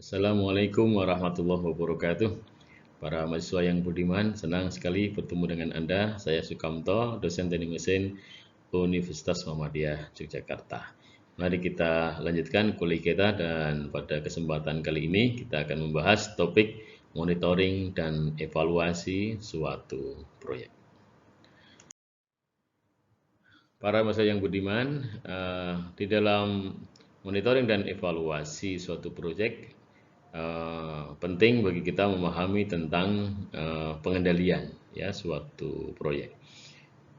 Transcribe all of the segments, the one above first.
Assalamualaikum warahmatullahi wabarakatuh. Para mahasiswa yang budiman, senang sekali bertemu dengan Anda. Saya Sukamto, dosen teknik mesin Universitas Muhammadiyah Yogyakarta. Mari kita lanjutkan kuliah kita dan pada kesempatan kali ini kita akan membahas topik monitoring dan evaluasi suatu proyek. Para mahasiswa yang budiman, di dalam monitoring dan evaluasi suatu proyek penting bagi kita memahami tentang pengendalian ya suatu proyek.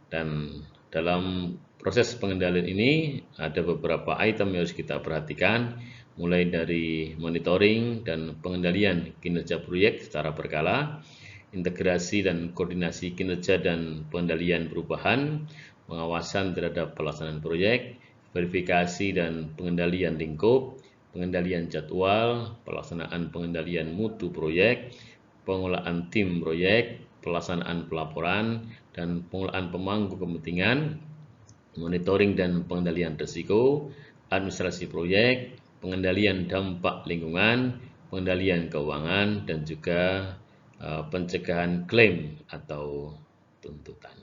Dan dalam proses pengendalian ini ada beberapa item yang harus kita perhatikan, mulai dari monitoring dan pengendalian kinerja proyek secara berkala, integrasi dan koordinasi kinerja dan pengendalian perubahan, pengawasan terhadap pelaksanaan proyek, verifikasi dan pengendalian lingkup, pengendalian jadwal, pelaksanaan pengendalian mutu proyek, pengelolaan tim proyek, pelaksanaan pelaporan, dan pengelolaan pemangku kepentingan, monitoring dan pengendalian risiko, administrasi proyek, pengendalian dampak lingkungan, pengendalian keuangan, dan juga pencegahan klaim atau tuntutan.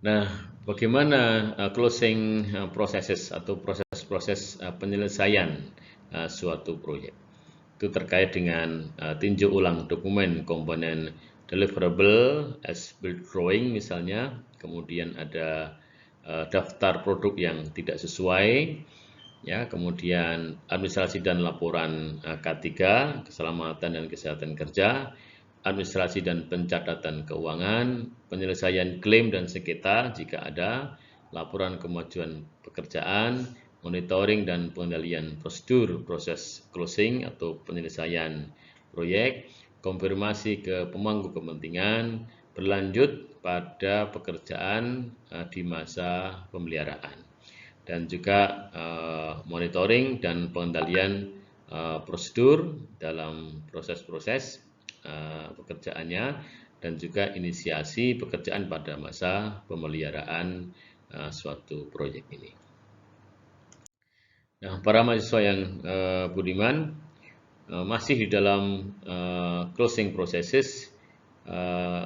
Nah, bagaimana closing processes atau proses-proses penyelesaian suatu proyek? Itu terkait dengan tinjau ulang dokumen komponen deliverable as built drawing misalnya, kemudian ada daftar produk yang tidak sesuai, ya, kemudian administrasi dan laporan K3, keselamatan dan kesehatan kerja, administrasi dan pencatatan keuangan, penyelesaian klaim dan sengketa jika ada, laporan kemajuan pekerjaan, monitoring dan pengendalian prosedur proses closing atau penyelesaian proyek, konfirmasi ke pemangku kepentingan, berlanjut pada pekerjaan di masa pemeliharaan, dan juga monitoring dan pengendalian prosedur dalam proses-proses pekerjaannya, dan juga inisiasi pekerjaan pada masa pemeliharaan suatu proyek ini. Nah, para mahasiswa yang budiman, masih di dalam closing processes,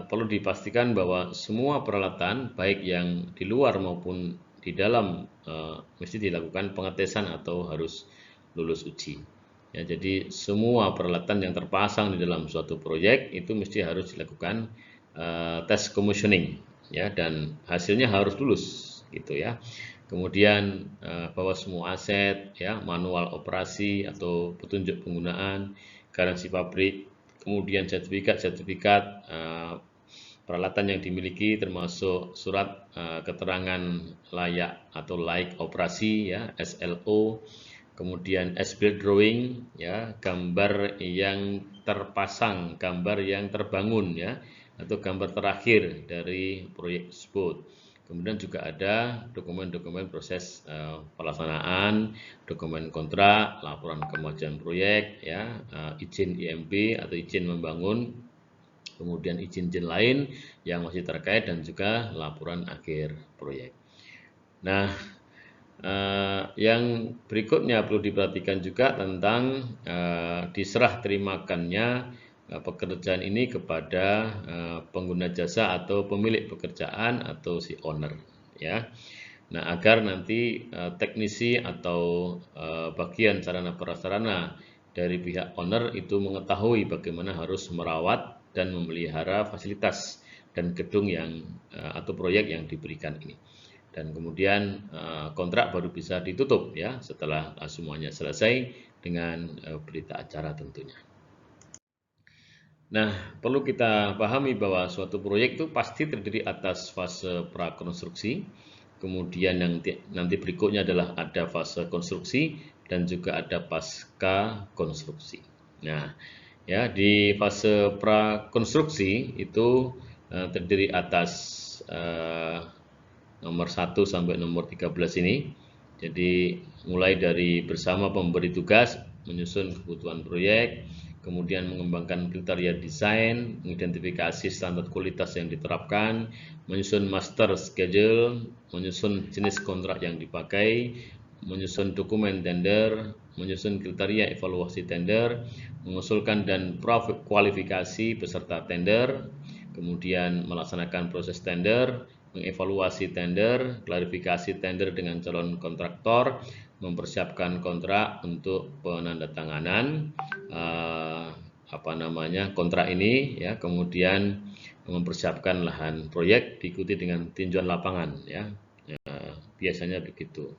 perlu dipastikan bahwa semua peralatan baik yang di luar maupun di dalam mesti dilakukan pengetesan atau harus lulus uji. Ya, jadi semua peralatan yang terpasang di dalam suatu proyek itu mesti harus dilakukan tes commissioning, ya, dan hasilnya harus lulus, gitu ya. Kemudian bahwa semua aset, ya, manual operasi atau petunjuk penggunaan, garansi pabrik, kemudian sertifikat peralatan yang dimiliki termasuk surat keterangan layak atau layak operasi, ya, SLO, kemudian as-built drawing, ya, gambar yang terpasang, gambar yang terbangun, ya, atau gambar terakhir dari proyek tersebut. Kemudian juga ada dokumen-dokumen proses pelaksanaan, dokumen kontrak, laporan kemajuan proyek, ya, izin IMB atau izin membangun, kemudian izin-izin lain yang masih terkait, dan juga laporan akhir proyek. Nah, yang berikutnya perlu diperhatikan juga tentang diserah terimakannya pekerjaan ini kepada pengguna jasa atau pemilik pekerjaan atau si owner, ya. Nah, agar nanti teknisi atau bagian sarana prasarana dari pihak owner itu mengetahui bagaimana harus merawat dan memelihara fasilitas dan gedung yang atau proyek yang diberikan ini. Dan kemudian kontrak baru bisa ditutup, ya, setelah semuanya selesai dengan berita acara tentunya. Nah, perlu kita pahami bahwa suatu proyek itu pasti terdiri atas fase prakonstruksi, kemudian nanti berikutnya adalah ada fase konstruksi, dan juga ada pasca konstruksi. Nah, ya, di fase prakonstruksi itu terdiri atas nomor 1 sampai nomor 13 ini. Jadi mulai dari bersama pemberi tugas menyusun kebutuhan proyek, kemudian mengembangkan kriteria desain, mengidentifikasi standar kualitas yang diterapkan, menyusun master schedule, menyusun jenis kontrak yang dipakai, menyusun dokumen tender, menyusun kriteria evaluasi tender, mengusulkan dan kualifikasi peserta tender, kemudian melaksanakan proses tender, mengevaluasi tender, klarifikasi tender dengan calon kontraktor, mempersiapkan kontrak untuk penandatanganan kontrak ini ya, kemudian mempersiapkan lahan proyek diikuti dengan tinjauan lapangan ya. Biasanya begitu.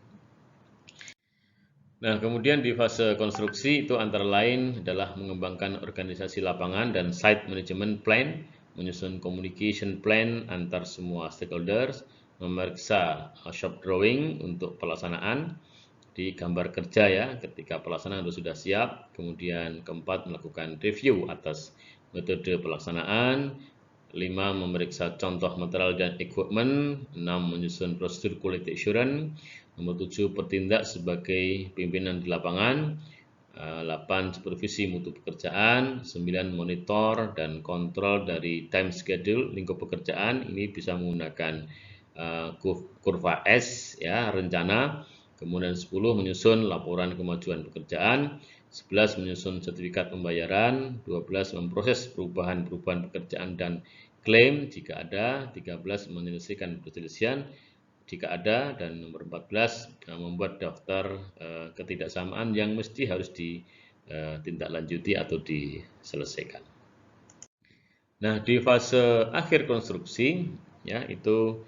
Nah, kemudian di fase konstruksi itu antara lain adalah mengembangkan organisasi lapangan dan site management plan, menyusun communication plan antar semua stakeholders, memeriksa shop drawing untuk pelaksanaan di gambar kerja ya ketika pelaksanaan sudah siap. Kemudian keempat, melakukan review atas metode pelaksanaan. 5. Memeriksa contoh material dan equipment. 6. Menyusun prosedur quality assurance. Nomor 7. Bertindak sebagai pimpinan di lapangan. 8. Supervisi mutu pekerjaan. 9. Monitor dan kontrol dari time schedule lingkup pekerjaan. Ini bisa menggunakan kurva S ya, rencana. Kemudian 10. Menyusun laporan kemajuan pekerjaan. 11. Menyusun sertifikat pembayaran. 12. Memproses perubahan-perubahan pekerjaan dan klaim jika ada. 13. Menyelesaikan perselisihan jika ada. Dan nomor 14. Membuat daftar ketidaksamaan yang mesti harus ditindaklanjuti atau diselesaikan. Nah, di fase akhir konstruksi ya itu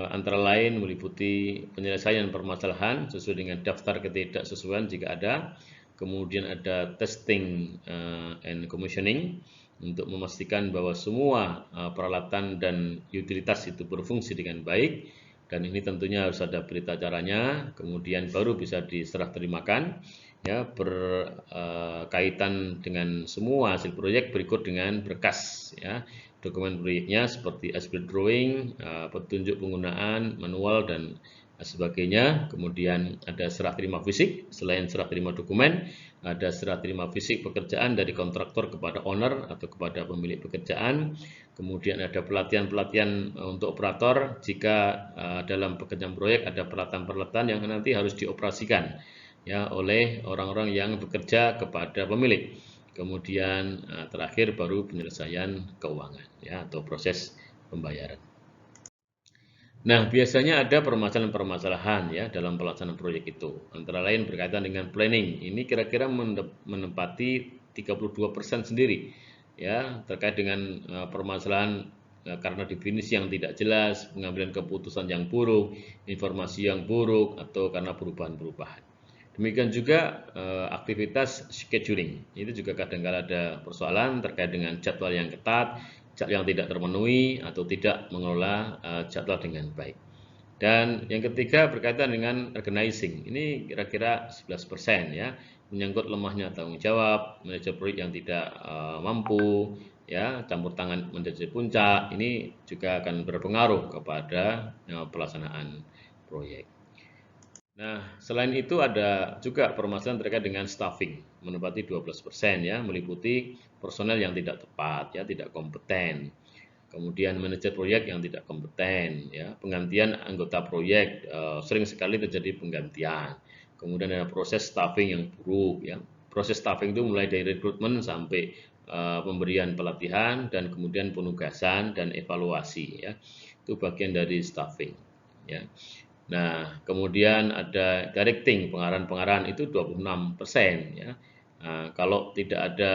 antara lain meliputi penyelesaian permasalahan sesuai dengan daftar ketidaksesuaian jika ada. Kemudian ada testing and commissioning untuk memastikan bahwa semua peralatan dan utilitas itu berfungsi dengan baik, dan ini tentunya harus ada berita acaranya. Kemudian baru bisa diserah terimakan ya, berkaitan dengan semua hasil proyek berikut dengan berkas ya, dokumen proyeknya seperti as-built drawing, petunjuk penggunaan, manual dan sebagainya. Kemudian ada serah terima fisik. Selain serah terima dokumen, ada serah terima fisik pekerjaan dari kontraktor kepada owner atau kepada pemilik pekerjaan. Kemudian ada pelatihan-pelatihan untuk operator jika dalam pekerjaan proyek ada peralatan-peralatan yang nanti harus dioperasikan ya oleh orang-orang yang bekerja kepada pemilik. Kemudian terakhir baru penyelesaian keuangan ya atau proses pembayaran. Nah, biasanya ada permasalahan-permasalahan ya dalam pelaksanaan proyek itu. Antara lain berkaitan dengan planning. Ini kira-kira menempati 32% sendiri ya, terkait dengan permasalahan karena definisi yang tidak jelas, pengambilan keputusan yang buruk, informasi yang buruk, atau karena perubahan-perubahan. Demikian juga aktivitas scheduling. Itu juga kadang-kala ada persoalan terkait dengan jadwal yang ketat, jadwal yang tidak terpenuhi, atau tidak mengelola jadwal dengan baik. Dan yang ketiga berkaitan dengan organizing. Ini kira-kira 11% ya, menyangkut lemahnya tanggung jawab, manajer proyek yang tidak mampu, ya, campur tangan manajer puncak. Ini juga akan berpengaruh kepada pelaksanaan proyek. Nah, selain itu ada juga permasalahan terkait dengan staffing, menempati 12% ya, meliputi personel yang tidak tepat ya, tidak kompeten. Kemudian manajer proyek yang tidak kompeten ya, penggantian anggota proyek, sering sekali terjadi penggantian. Kemudian ada proses staffing yang buruk ya. Proses staffing itu mulai dari rekrutmen sampai pemberian pelatihan dan kemudian penugasan dan evaluasi ya. Itu bagian dari staffing ya. Nah, kemudian ada directing, pengarahan-pengarahan itu 26% ya. Nah, kalau tidak ada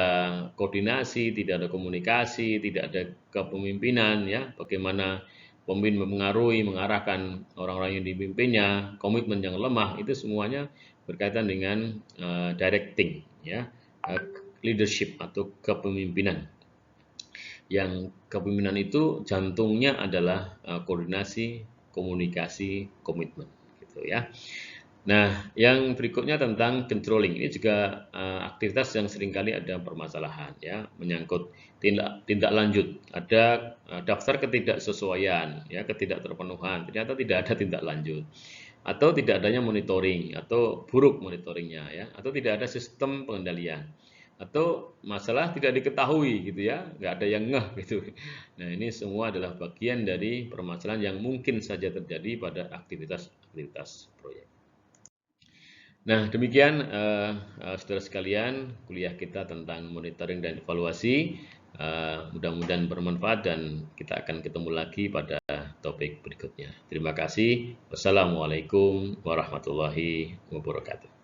koordinasi, tidak ada komunikasi, tidak ada kepemimpinan ya, bagaimana pemimpin mempengaruhi, mengarahkan orang-orang yang dipimpinnya, komitmen yang lemah, itu semuanya berkaitan dengan directing ya, leadership atau kepemimpinan. Yang kepemimpinan itu jantungnya adalah koordinasi, komunikasi, komitmen gitu ya. Nah, yang berikutnya tentang controlling. Ini juga aktivitas yang seringkali ada permasalahan ya, menyangkut tindak lanjut. Ada daftar ketidaksesuaian ya, ketidakterpenuhan. Ternyata tidak ada tindak lanjut. Atau tidak adanya monitoring atau buruk monitoringnya ya, atau tidak ada sistem pengendalian. Atau masalah tidak diketahui gitu ya, nggak ada yang ngeh gitu. Nah, ini semua adalah bagian dari permasalahan yang mungkin saja terjadi pada aktivitas-aktivitas proyek. Nah, demikian saudara sekalian, kuliah kita tentang monitoring dan evaluasi. Mudah-mudahan bermanfaat dan kita akan ketemu lagi pada topik berikutnya. Terima kasih. Wassalamualaikum warahmatullahi wabarakatuh.